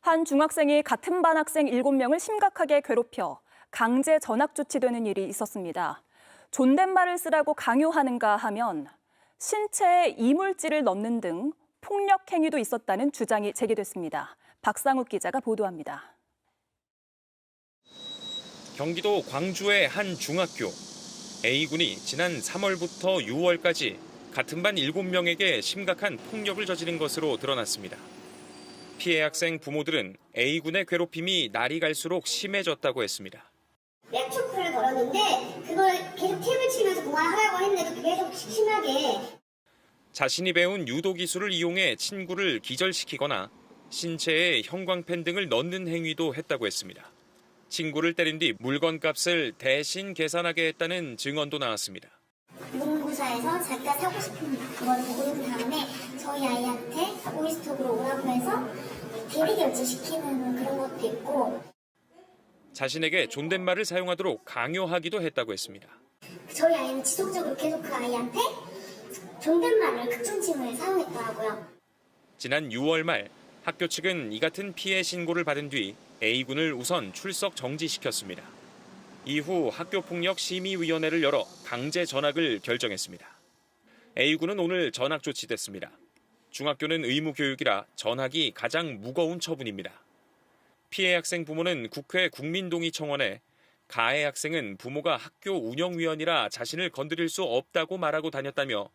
한 중학생이 같은 반 학생 7명을 심각하게 괴롭혀 강제 전학 조치되는 일이 있었습니다. 존댓말을 쓰라고 강요하는가 하면 신체에 이물질을 넣는 등 폭력 행위도 있었다는 주장이 제기됐습니다. 박상욱 기자가 보도합니다. 경기도 광주의 한 중학교. A군이 지난 3월부터 6월까지 같은 반 7명에게 심각한 폭력을 저지른 것으로 드러났습니다. 피해 학생 부모들은 A군의 괴롭힘이 날이 갈수록 심해졌다고 했습니다. 백초크를 걸었는데 그걸 계속 탭을 치면서 그만하라고 했는데도 계속 심하게. 자신이 배운 유도 기술을 이용해 친구를 기절시키거나 신체에 형광펜 등을 넣는 행위도 했다고 했습니다. 친구를 때린 뒤 물건값을 대신 계산하게 했다는 증언도 나왔습니다. 문구사에서 자기가 사고 싶은 걸 고른 다음에 저희 아이한테 오이스톡으로 오라고 해서 대리 결제시키는 그런 것도 있고, 자신에게 존댓말을 사용하도록 강요하기도 했다고 했습니다. 저희 아이는 지속적으로 계속 그 아이한테 존댓말을 극존칭을 사용했더라고요. 지난 6월 말 학교 측은 이 같은 피해 신고를 받은 뒤 A군을 우선 출석 정지시켰습니다. 이후 학교폭력심의위원회를 열어 강제 전학을 결정했습니다. A군은 오늘 전학 조치됐습니다. 중학교는 의무교육이라 전학이 가장 무거운 처분입니다. 피해 학생 부모는 국회 국민동의청원에 가해 학생은 부모가 학교 운영위원이라 자신을 건드릴 수 없다고 말하고 다녔다며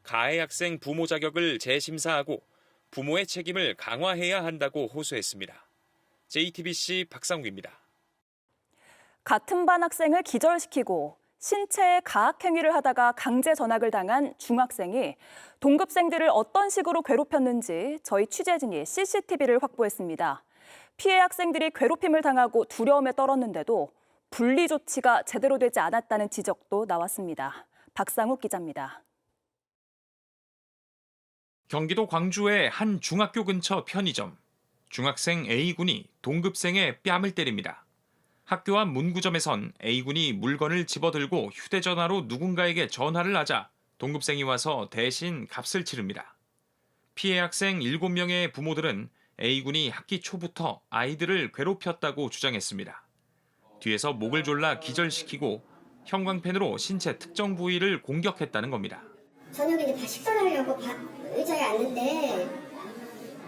가해 학생 부모 자격을 재심사하고 부모의 책임을 강화해야 한다고 호소했습니다. JTBC 박상욱입니다. 같은 반 학생을 기절시키고 신체에 가학행위를 하다가 강제 전학을 당한 중학생이 동급생들을 어떤 식으로 괴롭혔는지 저희 취재진이 CCTV를 확보했습니다. 피해 학생들이 괴롭힘을 당하고 두려움에 떨었는데도 분리 조치가 제대로 되지 않았다는 지적도 나왔습니다. 박상욱 기자입니다. 경기도 광주의 한 중학교 근처 편의점. 중학생 A군이 동급생의 뺨을 때립니다. 학교 앞 문구점에선 A군이 물건을 집어들고 휴대전화로 누군가에게 전화를 하자 동급생이 와서 대신 값을 치릅니다. 피해 학생 7명의 부모들은 A군이 학기 초부터 아이들을 괴롭혔다고 주장했습니다. 뒤에서 목을 졸라 기절시키고 형광펜으로 신체 특정 부위를 공격했다는 겁니다. 저녁에 이제 다 식사를 하려고 의자에 앉는데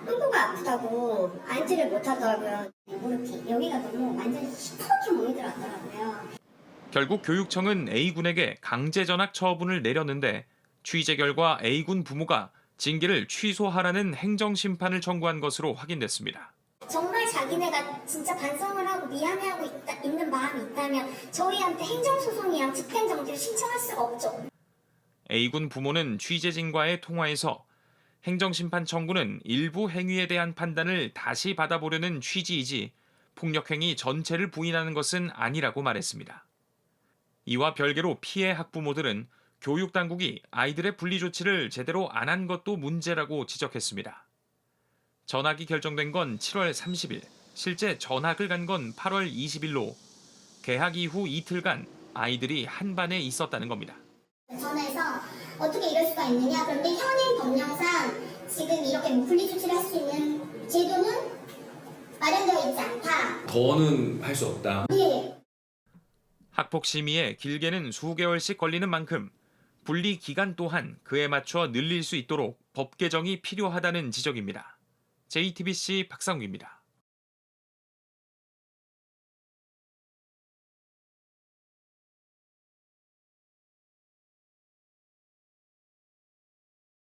똥꼬가 아프다고 앉지를 못하더라고요. 무릎이 여기가 너무 완전히 시퍼렇게 모이더라고요. 결국 교육청은 A군에게 강제 전학 처분을 내렸는데 취재 결과 A군 부모가 징계를 취소하라는 행정심판을 청구한 것으로 확인됐습니다. 정말 자기네가 진짜 반성을 하고 미안해하고 있는 마음이 있다면 저희한테 행정소송이랑 집행정지를 신청할 수가 없죠. A군 부모는 취재진과의 통화에서 행정심판 청구는 일부 행위에 대한 판단을 다시 받아보려는 취지이지 폭력행위 전체를 부인하는 것은 아니라고 말했습니다. 이와 별개로 피해 학부모들은 교육당국이 아이들의 분리조치를 제대로 안 한 것도 문제라고 지적했습니다. 전학이 결정된 건 7월 30일, 실제 전학을 간 건 8월 20일로 개학 이후 이틀간 아이들이 한 반에 있었다는 겁니다. 전화해서 어떻게 이럴 수가 있느냐. 그런데 현행 법령상 지금 이렇게 분리조치를 할 수 있는 제도는 마련되어 있지 않다. 더는 할 수 없다. 네. 학폭 심의에 길게는 수개월씩 걸리는 만큼 분리 기간 또한 그에 맞춰 늘릴 수 있도록 법 개정이 필요하다는 지적입니다. JTBC 박상욱입니다.